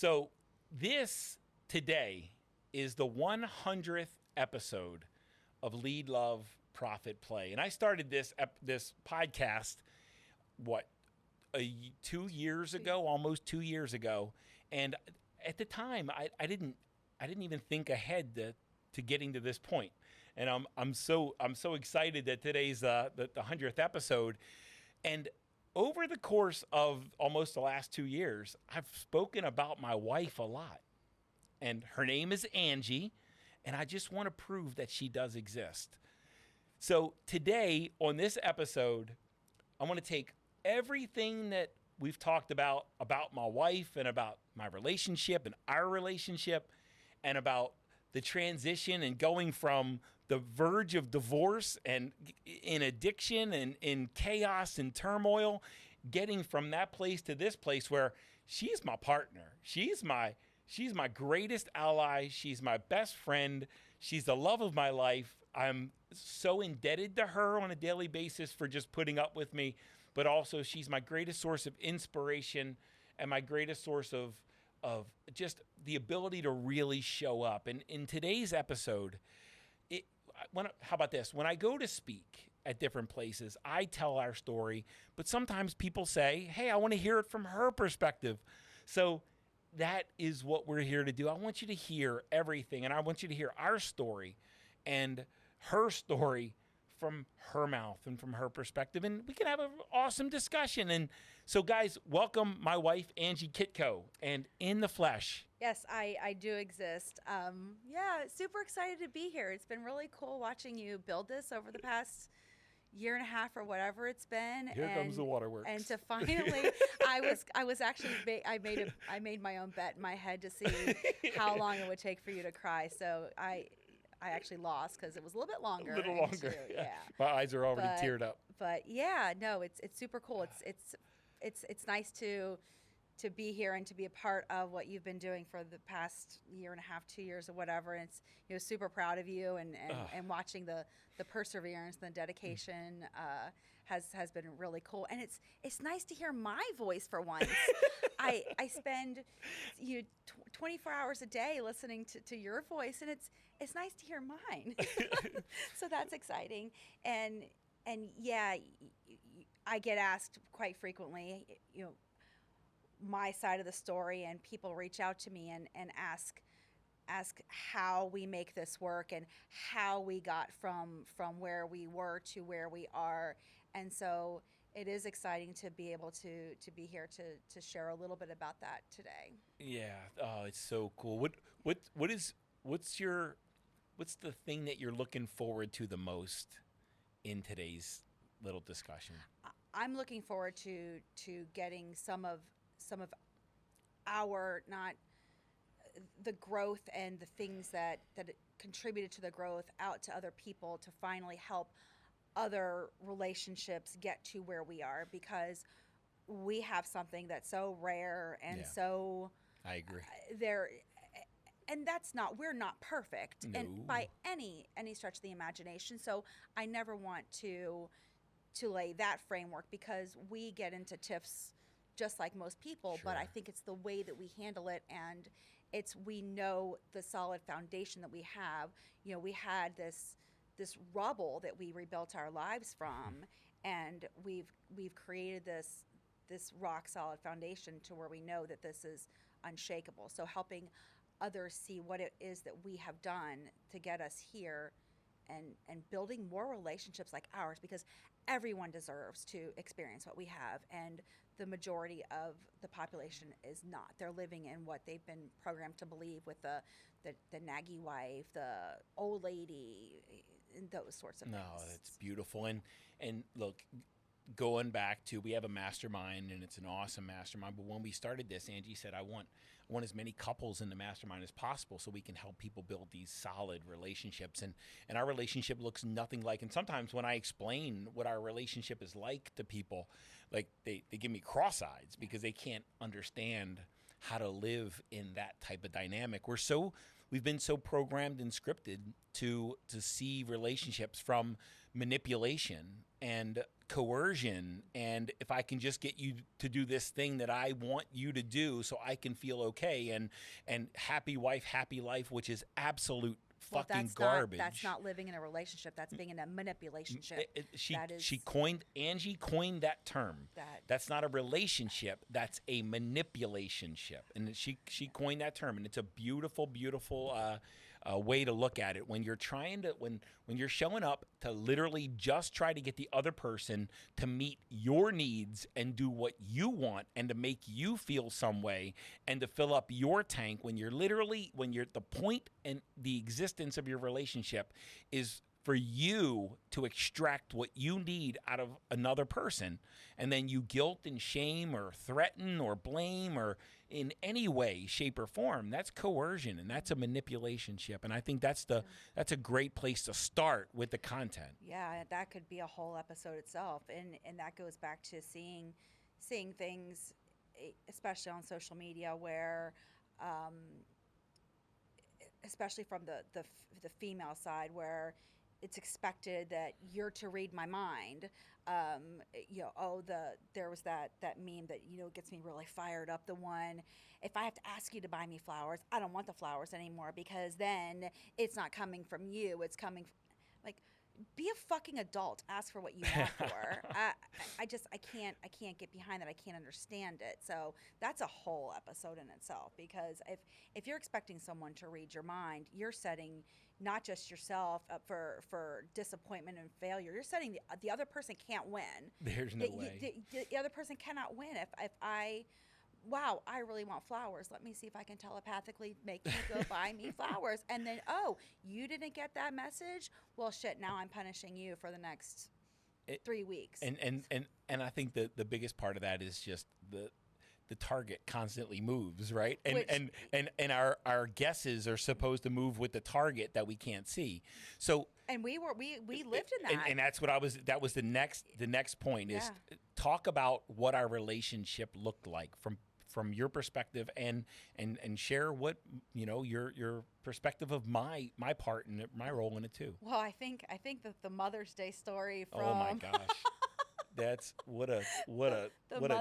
So this today is the 100th episode of Lead, Love, Profit, Play. And I started this podcast, 2 years ago, almost 2 years ago. And at the time, I didn't even think ahead to getting to this point. And I'm so excited that today's the 100th episode. And over the course of almost the last 2 years, I've spoken about my wife a lot. And her name is Angie, and I just want to prove that she does exist. So today on this episode, I want to take everything that we've talked about my wife and about my relationship and our relationship and about the transition and going from the verge of divorce and in addiction and in chaos and turmoil, getting from that place to this place where she's my partner. She's my greatest ally. She's my best friend. She's the love of my life. I'm so indebted to her on a daily basis for just putting up with me, but also she's my greatest source of inspiration and my greatest source of just the ability to really show up. And in today's episode, how about this? When I go to speak at different places, I tell our story, but sometimes people say, hey, I want to hear it from her perspective. So that is what we're here to do. I want you to hear everything, and I want you to hear our story and her story from her mouth and from her perspective, and we can have an awesome discussion. And so, guys, welcome my wife, Angie Kitko, and in the flesh. Yes, I do exist. Super excited to be here. It's been really cool watching you build this over the past year and a half or whatever it's been. Here comes the waterworks. And to finally, I was actually, I made my own bet in my head to see how long it would take for you to cry. So I actually lost because it was a little bit longer. A little longer. Yeah. My eyes are already teared up. But yeah, no, it's super cool. It's nice to be here and to be a part of what you've been doing for the past year and a half, 2 years or whatever. And it's, super proud of you and watching the perseverance, the dedication has been really cool. And it's nice to hear my voice for once. I spend 24 hours a day listening to your voice, and it's nice to hear mine. So that's exciting. And yeah, I get asked quite frequently, my side of the story, and people reach out to me and ask how we make this work and how we got from where we were to where we are. And so it is exciting to be able to be here to share a little bit about that today. Yeah. Oh, it's so cool. What's the thing that you're looking forward to the most in today's little discussion? I'm looking forward to getting some of our, not the growth and the things that contributed to the growth, out to other people to finally help other relationships get to where we are, because we have something that's so rare and so I agree. And we're not perfect, No. and by any stretch of the imagination. So I never want to lay that framework, because we get into tiffs just like most people. Sure. But I think it's the way that we handle it, and we know the solid foundation that we have. We had this rubble that we rebuilt our lives from, and we've created this rock solid foundation to where we know that this is unshakable. So helping others see what it is that we have done to get us here, and building more relationships like ours, because everyone deserves to experience what we have, and the majority of the population is not. They're living in what they've been programmed to believe, with the naggy wife, the old lady, and those sorts of things. No, it's beautiful. And look, going back to, we have a mastermind, and it's an awesome mastermind. But when we started this, Angie said, I want as many couples in the mastermind as possible, so we can help people build these solid relationships. And our relationship looks nothing like, and sometimes when I explain what our relationship is like to people, like they give me cross-eyes, because they can't understand how to live in that type of dynamic. We've been so programmed and scripted to see relationships from manipulation and coercion, and if I can just get you to do this thing that I want you to do so I can feel okay, and happy wife, happy life, which is absolute fucking garbage. That's not living in a relationship. That's being in a manipulationship. Angie coined that term. That's not a relationship. That's a manipulationship. And she coined that term, and it's a beautiful, beautiful way to look at it. When you're trying to, when you're showing up to literally just try to get the other person to meet your needs and do what you want and to make you feel some way and to fill up your tank, when you're the point and the existence of your relationship is for you to extract what you need out of another person, and then you guilt and shame or threaten or blame or in any way, shape, or form, that's coercion, and that's a manipulationship. And I think that's a great place to start with the content. Yeah, that could be a whole episode itself, and that goes back to seeing things, especially on social media, where especially from the female side, where it's expected that you're to read my mind. There was that meme that, gets me really fired up. The one, if I have to ask you to buy me flowers, I don't want the flowers anymore, because then it's not coming from you. It's coming like, be a fucking adult. Ask for what you want for. I can't get behind that. I can't understand it. So that's a whole episode in itself, because if you're expecting someone to read your mind, you're setting not just yourself up for disappointment and failure. You're setting the other person can't win. There's no way. The other person cannot win. If I really want flowers. Let me see if I can telepathically make you go buy me flowers. And then, you didn't get that message? Well, shit, now I'm punishing you for the next 3 weeks. And I think the biggest part of that is just the target constantly moves, right? And our guesses are supposed to move with the target that we can't see. So and we lived in that. And that's what that was the next point is talk about what our relationship looked like from your perspective, and share what your perspective of my part and my role in it too. Well, I think that the Mother's Day story from oh my gosh. That's what a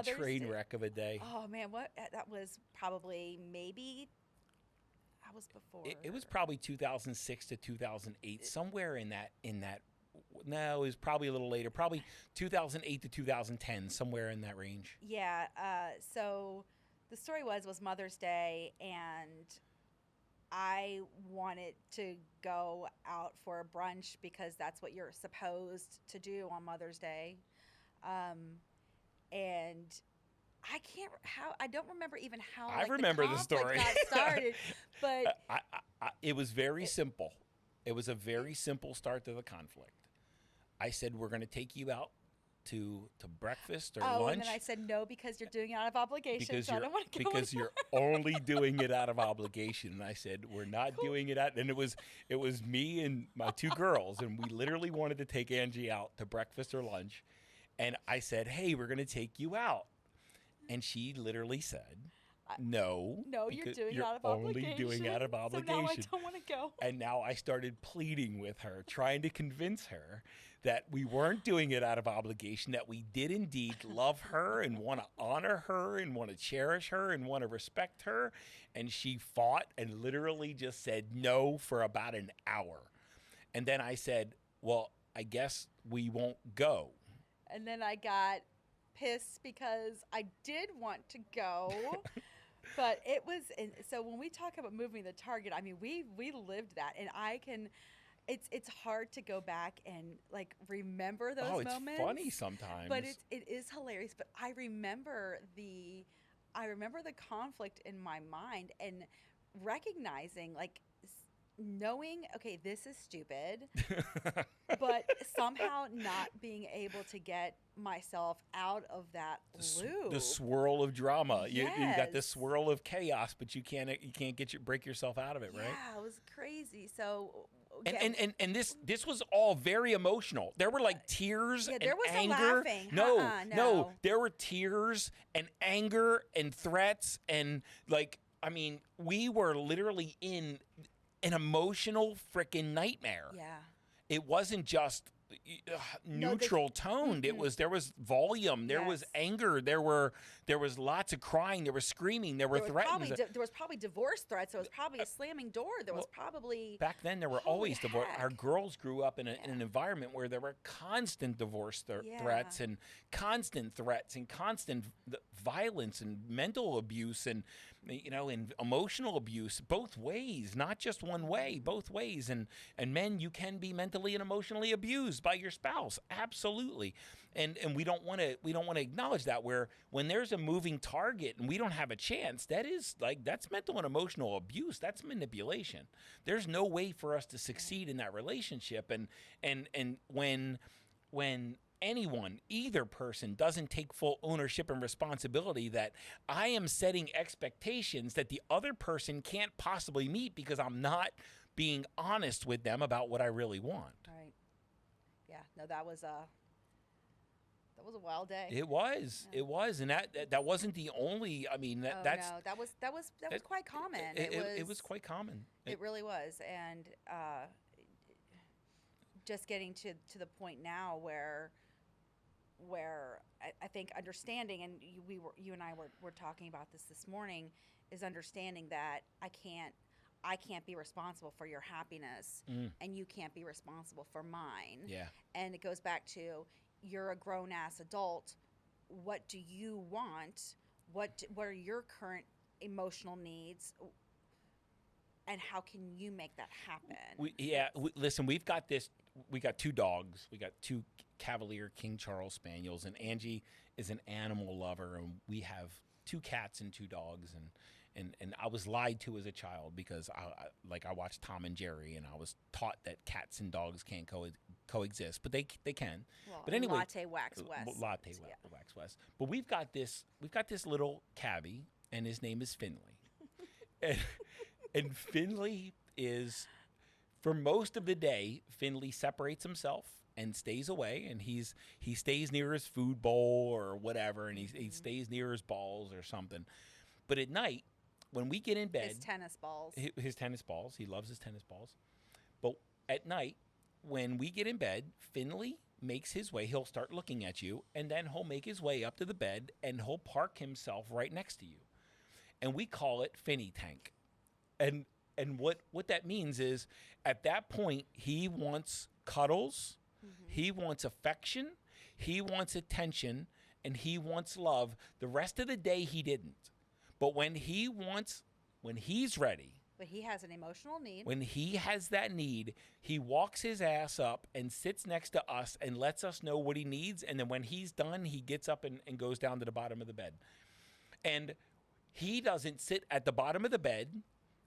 train wreck of a day. Oh man, that was probably maybe I was before. It was probably 2006 to 2008, somewhere in that. No, it was probably a little later, probably 2008 to 2010, somewhere in that range. Yeah. So the story was Mother's Day, and I wanted to go out for a brunch because that's what you're supposed to do on Mother's Day. And I don't remember even how I remember the story got started, but it was very simple. It was a very simple start to the conflict. I said, we're going to take you out to breakfast or lunch. And then I said no, because you're doing it out of obligation. So I don't want to go because you're only doing it out of obligation. And I said, we're not doing it out. And it was me and my two girls, and we literally wanted to take Angie out to breakfast or lunch. And I said, hey, we're going to take you out. And she literally said, no. No, you're doing it out of obligation. Only doing it out of obligation. So now I don't want to go. And now I started pleading with her, trying to convince her that we weren't doing it out of obligation, that we did indeed love her and want to honor her and want to cherish her and want to respect her. And she fought and literally just said no for about an hour. And then I said, well, I guess we won't go. And then I got pissed because I did want to go, but it was. And so when we talk about moving the target, I mean, we lived that, and I can. It's hard to go back and like remember those moments. Oh, it's funny sometimes, but it is hilarious. But I remember the conflict in my mind and recognizing, like, knowing, okay, this is stupid, but somehow not being able to get myself out of that loop. The swirl of drama. Yes. You got this swirl of chaos, but you can't break yourself out of it, right? Yeah, it was crazy. So and this was all very emotional. There were like tears and there was anger. No laughing. No, there were tears and anger and threats, and like, I mean, we were literally in an emotional freaking nightmare. Yeah. It wasn't just, neutral toned. There was volume, there was anger, there was lots of crying, there was screaming, there were threats. There was probably divorce threats. There was probably a slamming door. There was probably back then there were always divorce. Our girls grew up in an environment where there were constant divorce threats and constant violence and mental abuse and and emotional abuse, both ways, not just one way, both ways. And men, you can be mentally and emotionally abused by your spouse, absolutely. And we don't want to acknowledge that, where when there's a moving target and we don't have a chance, that's mental and emotional abuse. That's manipulation. There's no way for us to succeed in that relationship. And when anyone, either person, doesn't take full ownership and responsibility, that I am setting expectations that the other person can't possibly meet because I'm not being honest with them about what I really want. Right. Yeah. No, that was a wild day. It was. Yeah. It was, and that wasn't the only. I mean, that was quite common. It was quite common. It really was, and just getting to the point now where I think understanding, and you and I were talking about this morning, is understanding that I can't be responsible for your happiness, and you can't be responsible for mine. Yeah. And it goes back to, you're a grown ass adult. What do you want? What are your current emotional needs? And how can you make that happen? Listen, we got 2 dogs. We got 2 Cavalier King Charles Spaniels, and Angie is an animal lover, and we have 2 cats and 2 dogs, and I was lied to as a child because I watched Tom and Jerry, and I was taught that cats and dogs can't coexist, but they can. Well, but anyway, latte wax West. Wax West. But we've got this little cabby, and his name is Finley, and Finley is, for most of the day, Finley separates himself and stays away, and he stays near his food bowl or whatever, and he stays near his balls or something. But at night, when we get in bed, his tennis balls, he loves his tennis balls. But at night, when we get in bed, Finley makes his way. He'll start looking at you, and then he'll make his way up to the bed, and he'll park himself right next to you, and we call it Finny Tank. And what that means is, at that point, he wants cuddles, he wants affection, he wants attention, and he wants love. The rest of the day, he didn't. But when he's ready, but he has an emotional need. When he has that need, he walks his ass up and sits next to us and lets us know what he needs. And then when he's done, he gets up and goes down to the bottom of the bed. And he doesn't sit at the bottom of the bed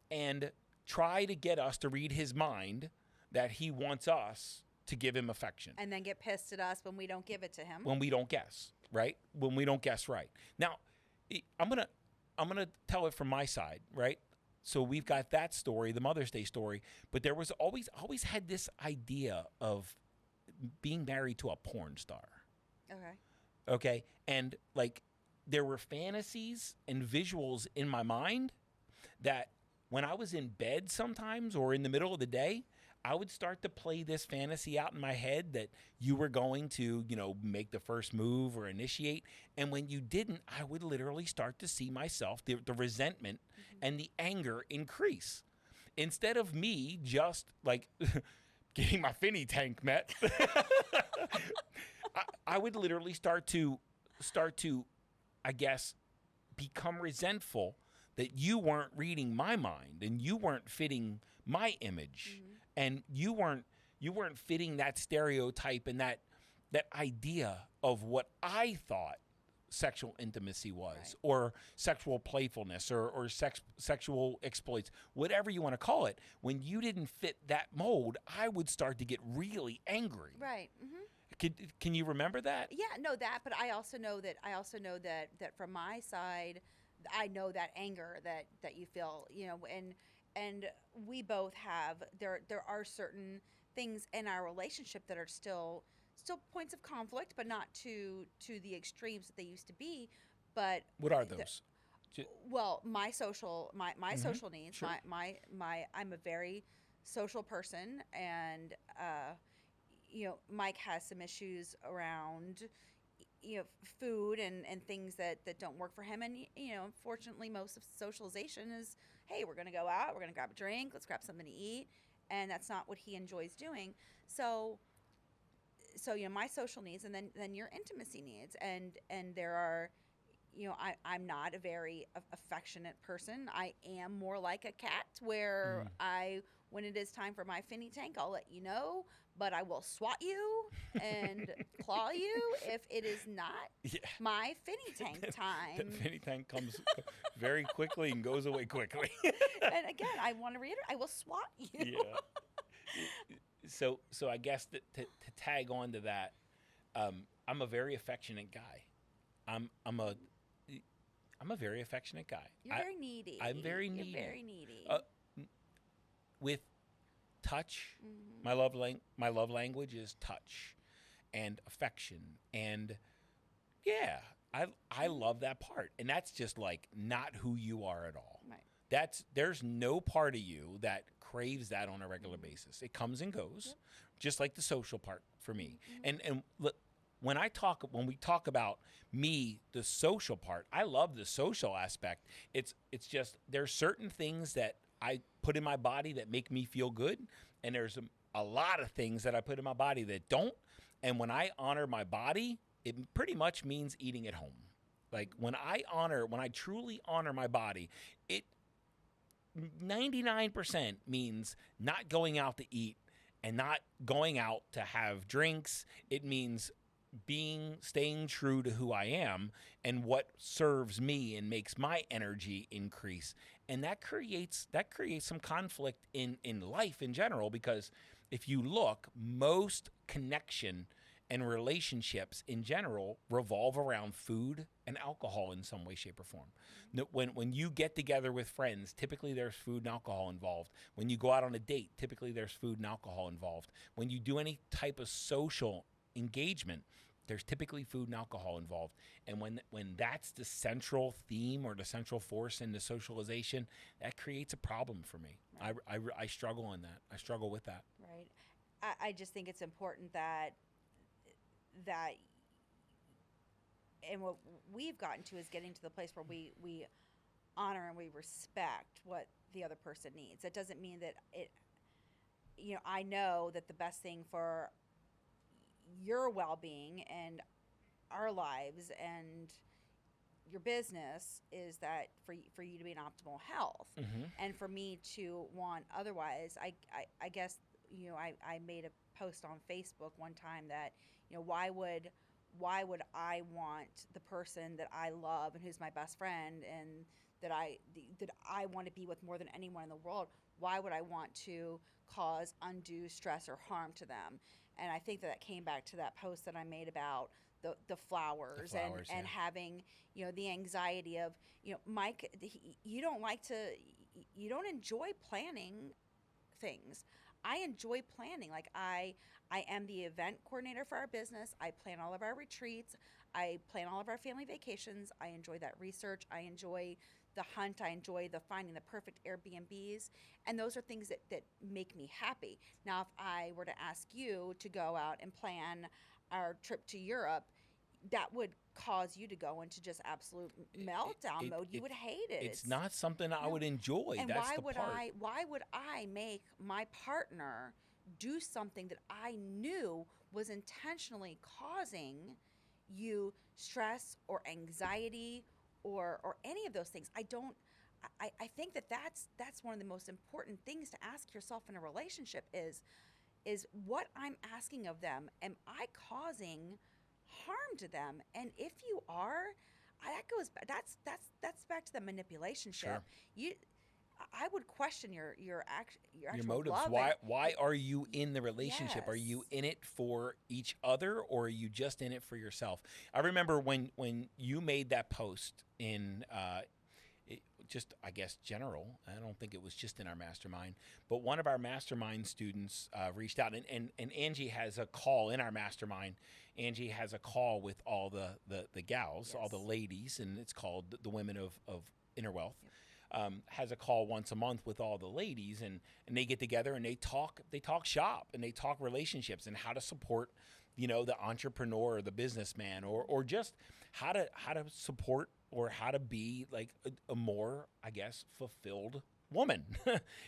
and try to get us to read his mind that he wants us to give him affection. And then get pissed at us when we don't give it to him. When we don't guess, right? When we don't guess right. Now, I'm gonna tell it from my side, right? So we've got that story, the Mother's Day story, but there was always had this idea of being married to a porn star. Okay. And there were fantasies and visuals in my mind that when I was in bed sometimes or in the middle of the day, I would start to play this fantasy out in my head that you were going to, make the first move or initiate. And when you didn't, I would literally start to see myself, the resentment and the anger increase. Instead of me just getting my Finny Tank met, I would literally start to, I guess, become resentful that you weren't reading my mind and you weren't fitting my image. And you weren't fitting that stereotype and that idea of what I thought sexual intimacy was, right, or sexual playfulness, or sexual exploits, whatever you want to call it. When you didn't fit that mold, I would start to get really angry. Right. Can you remember that? Yeah, no, that. But I also know that from my side, I know that anger that you feel, and we both have, there are certain things in our relationship that are still points of conflict, but not to the extremes that they used to be. But what are those? Well, my social needs, sure. my I'm a very social person, and Mike has some issues around, food and things that don't work for him. And, unfortunately, most of socialization is, hey, we're going to go out, we're going to grab a drink, let's grab something to eat. And that's not what he enjoys doing. So my social needs, and then your intimacy needs, and there are, I'm not a very affectionate person. I am more like a cat, where when it is time for my finny tank, I'll let you know, but I will swat you and claw you if it is not my finny tank time. The finny tank comes very quickly and goes away quickly. And again, I want to reiterate, I will swat you. Yeah. So I guess to tag on to that, I'm a very affectionate guy. I'm a very affectionate guy. You're very needy. I'm very needy. You're very needy. With touch, my love language is touch and affection, and I love that part, and that's just like not who you are at all. Right. There's no part of you that craves that on a regular basis. It comes and goes, just like the social part for me. And look, when we talk about me, the social part, I love the social aspect. It's just there's certain things that I put in my body that make me feel good, and there's a lot of things that I put in my body that don't. And when I honor my body, it pretty much means eating at home. Like when I truly honor my body, it 99% means not going out to eat and not going out to have drinks. It means staying true to who I am and what serves me and makes my energy increase. And that creates some conflict in life in general, because if you look, most connection and relationships in general revolve around food and alcohol in some way, shape, or form. When you get together with friends, typically there's food and alcohol involved. When you go out on a date, typically there's food and alcohol involved. When you do any type of social engagement, there's typically food and alcohol involved. And when that's the central theme or the central force in the socialization, that creates a problem for me. Right. I struggle on that. I struggle with that. Right. I just think it's important that and what we've gotten to is getting to the place where we honor and we respect what the other person needs. That doesn't mean that I know that the best thing for your well-being and our lives and your business is that for you to be in optimal health. And for me to want otherwise, I guess I made a post on Facebook one time that why would I want the person that I love and who's my best friend and that I want to be with more than anyone in the world, why would I want to cause undue stress or harm to them? And I think that came back to that post that I made about the flowers and having, the anxiety of, Mike, you don't enjoy planning things. I enjoy planning. Like I am the event coordinator for our business. I plan all of our retreats. I plan all of our family vacations. I enjoy that research. I enjoy the hunt. I enjoy the finding the perfect Airbnbs. And those are things that make me happy. Now, if I were to ask you to go out and plan our trip to Europe, that would cause you to go into just absolute meltdown mode. You would hate it. It's not something I would enjoy. And that's why the would part. why would I make my partner do something that I knew was intentionally causing you stress or anxiety or any of those things? I think that's one of the most important things to ask yourself in a relationship is what I'm asking of them. Am I causing harm to them? And if you are, that's back to the manipulationship. Sure. I would question your actual motives. love. Why are you in the relationship? Yes. Are you in it for each other, or are you just in it for yourself? I remember when you made that post in just, I guess, general. I don't think it was just in our mastermind, but one of our mastermind students reached out, and Angie has a call in our mastermind. Angie has a call with all the gals, Yes. all the ladies, and it's called the Women of Inner Wealth. Yep. has a call once a month with all the ladies, and they get together and they talk shop and they talk relationships and how to support, the entrepreneur or the businessman, or just how to support or how to be like a more, I guess, fulfilled woman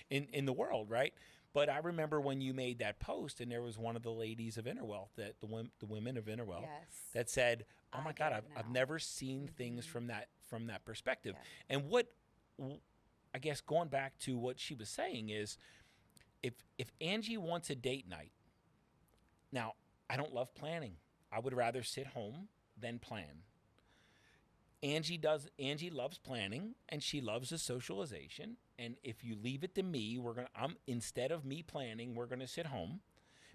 in the world, right? But I remember when you made that post, and there was one of the ladies of Inner Wealth, that the women of Inner Wealth, Yes. that said, "Oh my I God, get it I've now. never seen things from that perspective." Yeah. And I guess going back to what she was saying is, if Angie wants a date night, now I don't love planning. I would rather sit home than plan. Angie loves planning, and she loves the socialization. And if you leave it to me, instead of me planning, we're gonna sit home.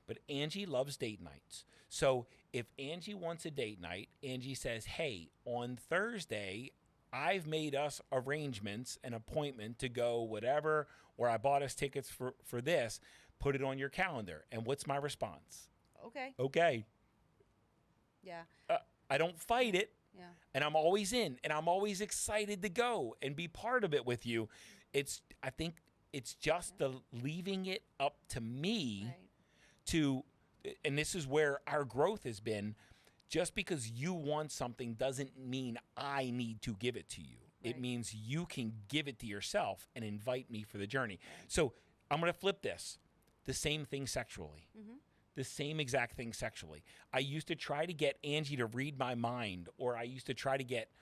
But Angie loves date nights. So if Angie wants a date night, Angie says, "Hey, on Thursday, I've made us arrangements, an appointment to go whatever, or I bought us tickets for this. Put it on your calendar." And what's my response? Okay. Okay. Yeah. I don't fight it. Yeah. And I'm always in, and I'm always excited to go and be part of it with you. I think it's just the leaving it up to me Right. to, and this is where our growth has been. Just because you want something doesn't mean I need to give it to you. It Right. means you can give it to yourself and invite me for the journey. So I'm going to flip this. The same thing sexually. Mm-hmm. The same exact thing sexually. I used to try to get Angie to read my mind, or I used to try to get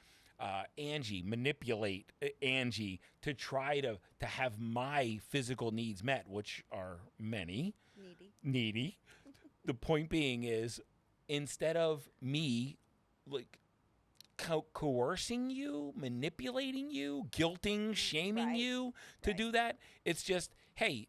manipulate Angie to try to have my physical needs met, which are many. Needy. The point being is, instead of me like coercing you, manipulating you, guilting, shaming Right. you to Right. do that, it's just, hey,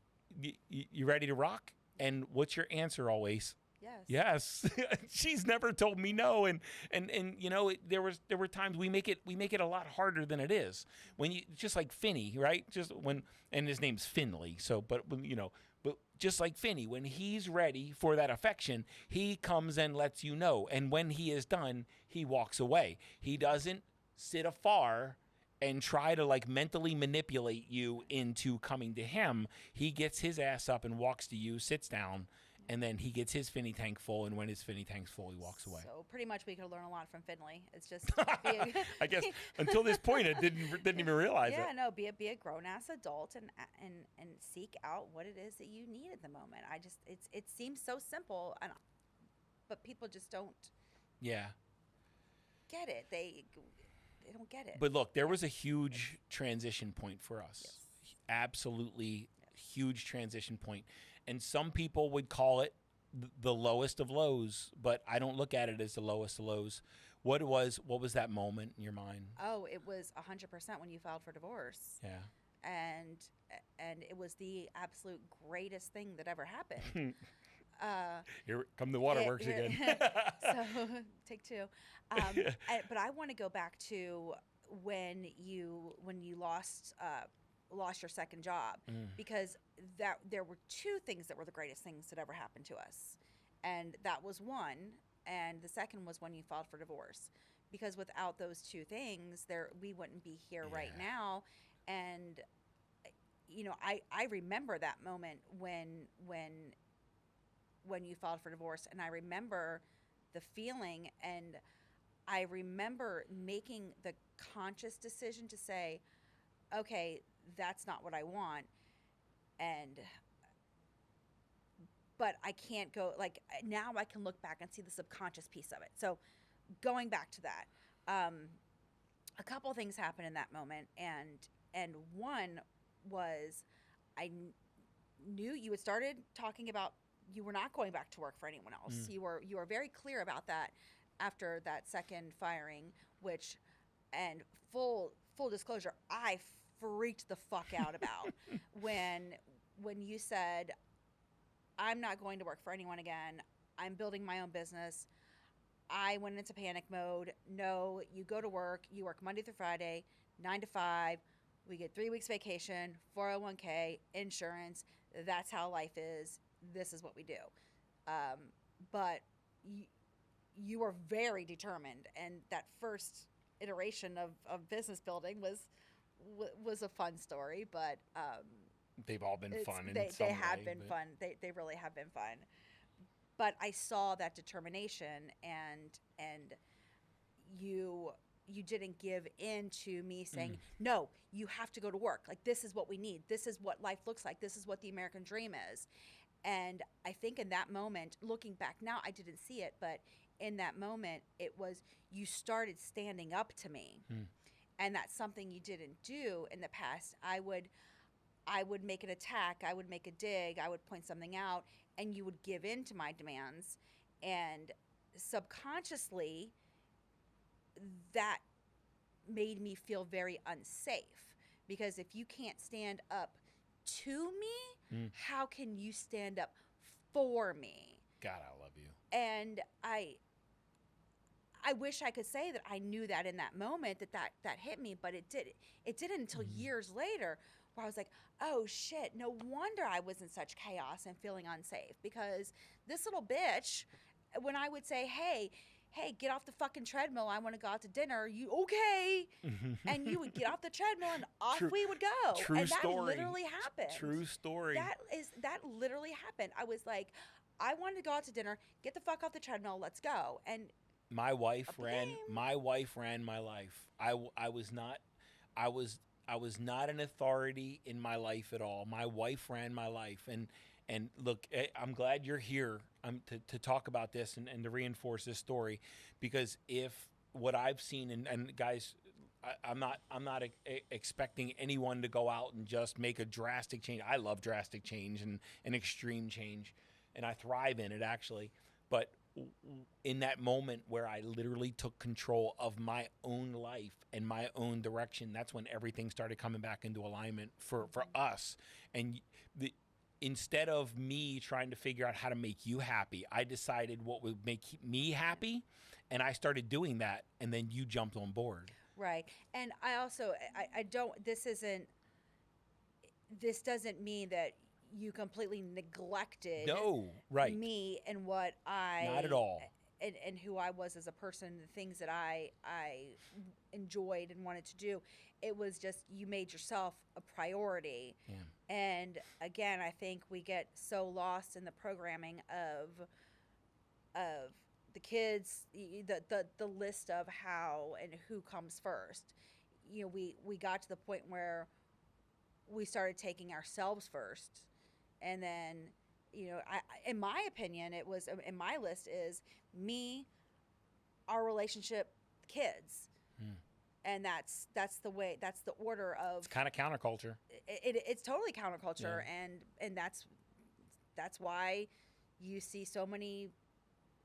you ready to rock? And what's your answer always? Yes. Yes. She's never told me no. And there were times we make it a lot harder than it is. When you, just like Finney, right? And his name's Finley. So, but just like Finney, when he's ready for that affection, he comes and lets you know. And when he is done, he walks away. He doesn't sit afar and try to like mentally manipulate you into coming to him. He gets his ass up and walks to you, sits down, and then he gets his Finny tank full. And when his Finny tank's full, he walks away. So pretty much we could learn a lot from Finley. It's just I guess until this point, I didn't even realize it. Yeah, no, be a grown ass adult and seek out what it is that you need at the moment. It seems so simple, but people just don't Yeah. get it. They don't get it. But look, there was a huge transition point for us. Yes. Absolutely huge transition point. And some people would call it the lowest of lows, but I don't look at it as the lowest of lows. What was that moment in your mind? Oh, it was 100% when you filed for divorce. Yeah. And it was the absolute greatest thing that ever happened. Here come the waterworks again. So take two. But I want to go back to when you lost your second job, because that there were two things that were the greatest things that ever happened to us, and that was one, and the second was when you filed for divorce, because without those two things, we wouldn't be here right now. And I remember that moment when you filed for divorce, and I remember the feeling, and I remember making the conscious decision to say, okay, that's not what I want. But I can't go, like, now I can look back and see the subconscious piece of it. So going back to that, a couple of things happened in that moment. And one was, I knew you had started talking about you were not going back to work for anyone else. You were very clear about that after that second firing, and full disclosure, I freaked the fuck out about when you said, I'm not going to work for anyone again. I'm building my own business. I went into panic mode. No, you go to work. You work Monday through Friday, 9 to 5. We get 3 weeks vacation, 401k, insurance. That's how life is. This is what we do. But you were very determined, and that first iteration of business building was a fun story, but They've all been fun in they some they way. have been but- fun. They really have been fun. But I saw that determination, and you didn't give in to me saying, no, you have to go to work. Like, this is what we need. This is what life looks like. This is what the American dream is. And I think in that moment, looking back now, I didn't see it, but in that moment, it was, you started standing up to me. And that's something you didn't do in the past. I would make an attack, I would make a dig, I would point something out, and you would give in to my demands. And subconsciously, that made me feel very unsafe, because if you can't stand up to me, how can you stand up for me? God, I love you. And I wish I could say that I knew that in that moment that hit me, but it didn't until years later, where I was like, oh shit, no wonder I was in such chaos and feeling unsafe, because this little bitch, when I would say, hey, get off the fucking treadmill, I want to go out to dinner, you, okay, and you would get off the treadmill and off we would go. True and that story. literally happened. True story. That literally happened. I was like, I wanted to go out to dinner, get the fuck off the treadmill, let's go. And my wife ran my life. I was not an authority in my life at all. My wife ran my life. And look, I'm glad you're here to talk about this and to reinforce this story, because if what I've seen, and guys, I'm not expecting anyone to go out and just make a drastic change. I love drastic change and extreme change, and I thrive in it, actually. But in that moment where I literally took control of my own life and my own direction, that's when everything started coming back into alignment for us. And instead of me trying to figure out how to make you happy, I decided what would make me happy, and I started doing that, and then you jumped on board. Right. And I also, I don't, this doesn't mean that you completely neglected me and what I, not at all, and who I was as a person, the things that I enjoyed and wanted to do. It was just, you made yourself a priority. Yeah. And again, I think we get so lost in the programming of the kids, the list of how and who comes first. You know, we got to the point where we started taking ourselves first. And then, you know, in my opinion, it was, in my list is me, our relationship, kids. And that's the way, that's the order of. It's kind of counterculture. It's totally counterculture. Yeah. And that's why you see so many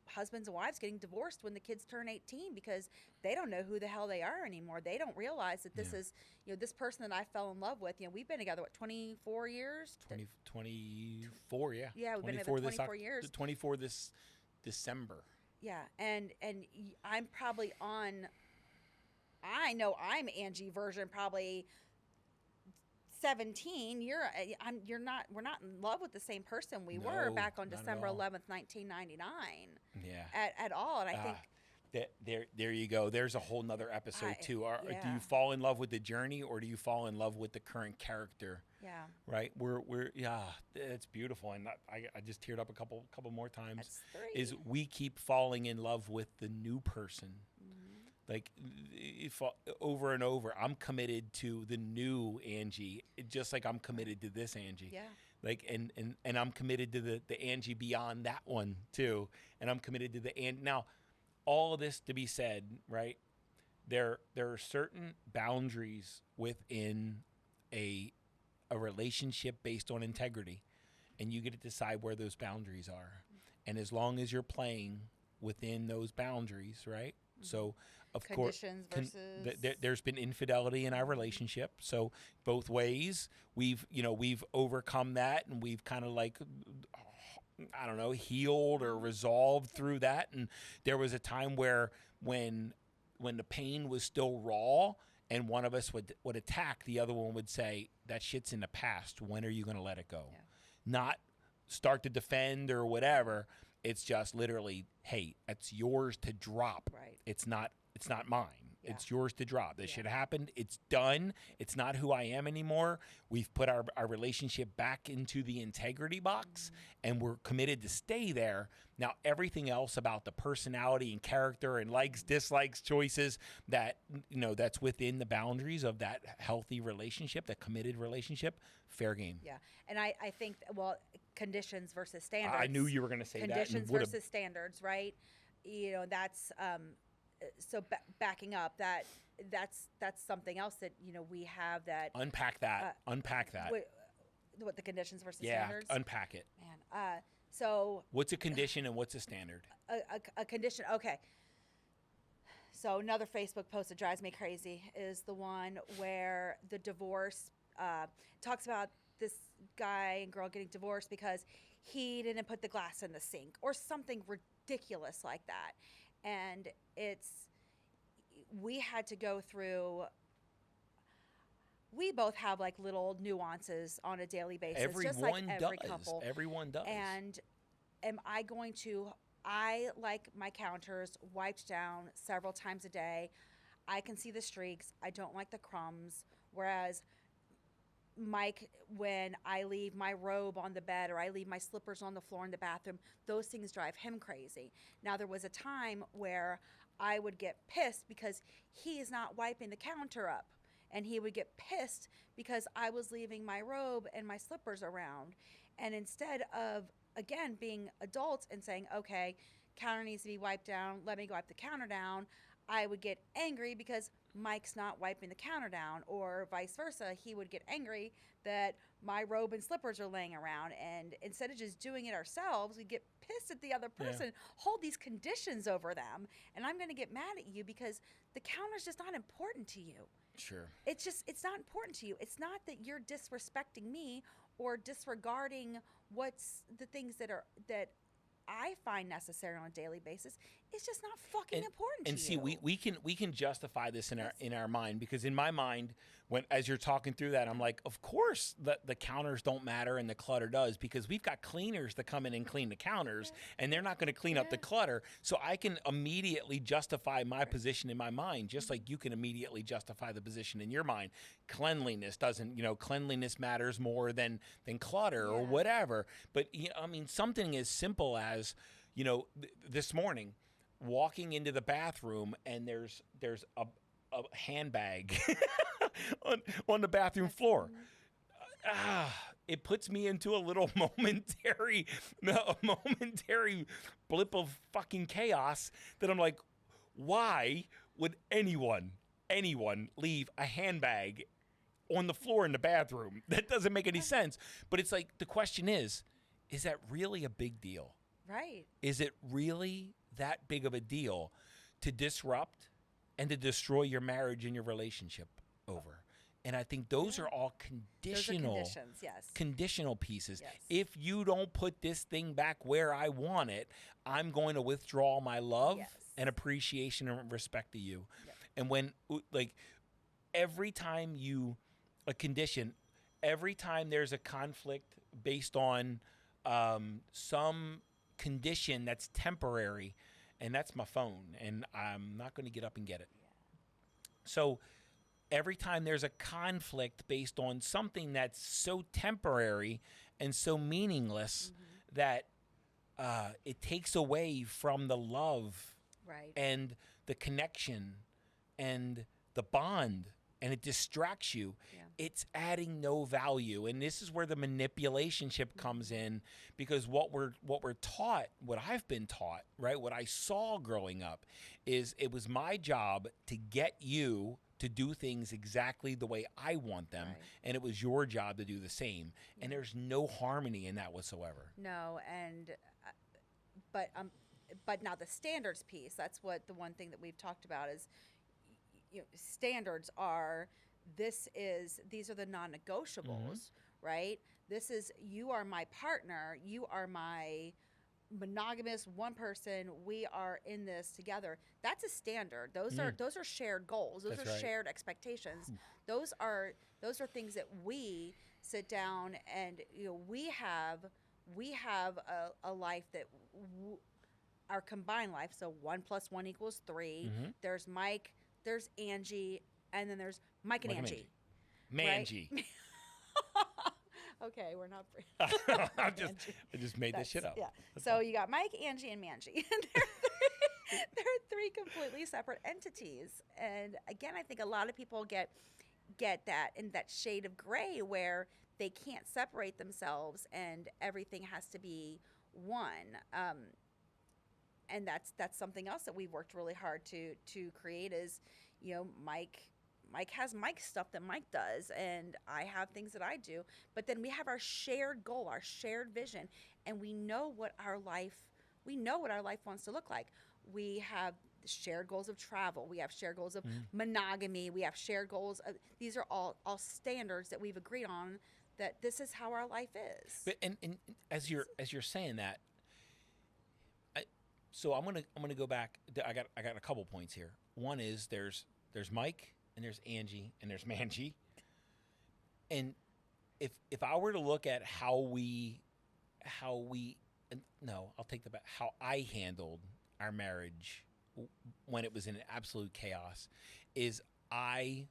husbands and wives getting divorced when the kids turn 18, because they don't know who the hell they are anymore. They don't realize that this is, you know, this person that I fell in love with, you know, we've been together, what, 24 years? 24, yeah. Yeah, we've been together 24 years. 24 this December. Yeah, and I'm probably on, I know I'm Angie version probably 17. We're not in love with the same person we were back on December 11th, 1999. Yeah. At all. And I think there you go. There's a whole nother episode too. Do you fall in love with the journey, or do you fall in love with the current character? Yeah. Right. It's beautiful. And I just teared up a couple more times. That's 3. Is we keep falling in love with the new person. Like, if over and over, I'm committed to the new Angie, just like I'm committed to this Angie. Yeah. Like, and I'm committed to the Angie beyond that one too. And I'm committed to now, all of this to be said, right? There are certain boundaries within a relationship based on integrity, and you get to decide where those boundaries are. And as long as you're playing within those boundaries, right? So, of course, there's been infidelity in our relationship. So both ways, we've overcome that, and we've kind of like, I don't know, healed or resolved through that. And there was a time where when the pain was still raw, and one of us would attack, the other one would say, that shit's in the past. When are you going to let it go? Yeah. Not start to defend or whatever. It's just literally, hey, it's yours to drop. Right. It's not mine. Yeah. It's yours to drop. This Yeah. shit happened. It's done. It's not who I am anymore. We've put our relationship back into the integrity box, and we're committed to stay there. Now, everything else about the personality and character and likes, dislikes, choices that, that's within the boundaries of that healthy relationship, that committed relationship, fair game. Yeah. And I think, conditions versus standards. I knew you were going to say that. Conditions versus standards, right? That's so backing up that's something else that we have that. Unpack that. Unpack that. What the conditions versus standards? standards? Unpack it. Man, so what's a condition and what's a standard? A condition. Okay. So another Facebook post that drives me crazy is the one where the divorce talks about this guy and girl getting divorced because he didn't put the glass in the sink or something ridiculous like that. And we had to go through, we both have like little nuances on a daily basis. Everyone just like every couple. Everyone does. And I like my counters wiped down several times a day. I can see the streaks. I don't like the crumbs. Whereas Mike, when I leave my robe on the bed or I leave my slippers on the floor in the bathroom, those things drive him crazy. Now, there was a time where I would get pissed because he is not wiping the counter up. And he would get pissed because I was leaving my robe and my slippers around. And instead of, again, being adults and saying, okay, counter needs to be wiped down, let me wipe the counter down, I would get angry because Mike's not wiping the counter down, or vice versa. He would get angry that my robe and slippers are laying around. And instead of just doing it ourselves, we get pissed at the other person, hold these conditions over them. And I'm going to get mad at you because the counter's just not important to you. Sure. It's not important to you. It's not that you're disrespecting me or disregarding what's the things that I find necessary on a daily basis. It's just not fucking important to you. And see, we can justify this in our mind, because in my mind, as you're talking through that, I'm like, of course the counters don't matter and the clutter does, because we've got cleaners that come in and clean the counters, and they're not going to clean up the clutter. So I can immediately justify my position in my mind, just like you can immediately justify the position in your mind. Cleanliness cleanliness matters more than clutter or whatever. But something as simple as, this morning, walking into the bathroom and there's a handbag on the bathroom floor. It puts me into a little momentary blip of fucking chaos that I'm like, why would anyone leave a handbag on the floor in the bathroom? That doesn't make any sense. But it's like, the question is that really a big deal? Right. Is it really that big of a deal to disrupt and to destroy your marriage and your relationship over? And I think those are all conditional. Those are conditions, yes. Conditional pieces. Yes. If you don't put this thing back where I want it, I'm going to withdraw my love and appreciation and respect to you. Yep. And when, every time every time there's a conflict based on some condition that's temporary, and that's my phone, and I'm not going to get up and get it. So every time there's a conflict based on something that's so temporary and so meaningless that it takes away from the love and the connection and the bond, and it distracts you, it's adding no value. And this is where the manipulationship comes in, because what we're taught, what I've been taught, right, what I saw growing up, is it was my job to get you to do things exactly the way I want them, and it was your job to do the same. And there's no harmony in that whatsoever. No, and but now the standards piece, that's what the one thing that we've talked about is, standards are, these are the non-negotiables, right? This is, you are my partner, you are my monogamous one person, we are in this together. That's a standard. Those are shared goals. Those are shared expectations. Those are things that we sit down and we have a life that our combined life. So 1 + 1 = 3. There's Mike. there's Angie, and then there's Mike and Angie. Mangie. Right? Okay, we're not. I just made this shit up. Yeah. That's So all. you got Mike, Angie, and Mangie. They're three completely separate entities. And again, I think a lot of people get that in that shade of gray where they can't separate themselves and everything has to be one. And that's something else that we've worked really hard to create is, Mike has Mike's stuff that Mike does, and I have things that I do. But then we have our shared goal, our shared vision, and we know what our life wants to look like. We have shared goals of travel. We have shared goals of monogamy. We have shared goals of, these are all standards that we've agreed on, that this is how our life is. But and as you're saying that, so I'm gonna go back. I got a couple points here. One is there's Mike, and there's Angie, and there's Mangie. And if I were to look at how I handled our marriage when it was in absolute chaos, is I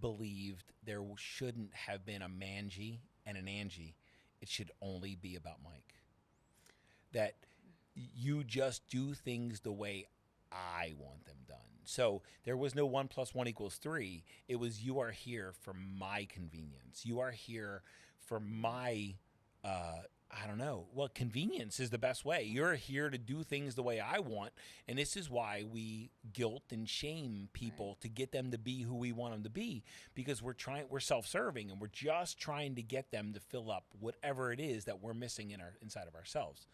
believed there shouldn't have been a Mangie and an Angie. It should only be about Mike. That you just do things the way I want them done. So there was no 1 + 1 = 3. It was, you are here for my convenience. You are here for my, convenience is the best way. You're here to do things the way I want. And this is why we guilt and shame people to get them to be who we want them to be, because we're self-serving, and we're just trying to get them to fill up whatever it is that we're missing inside of ourselves.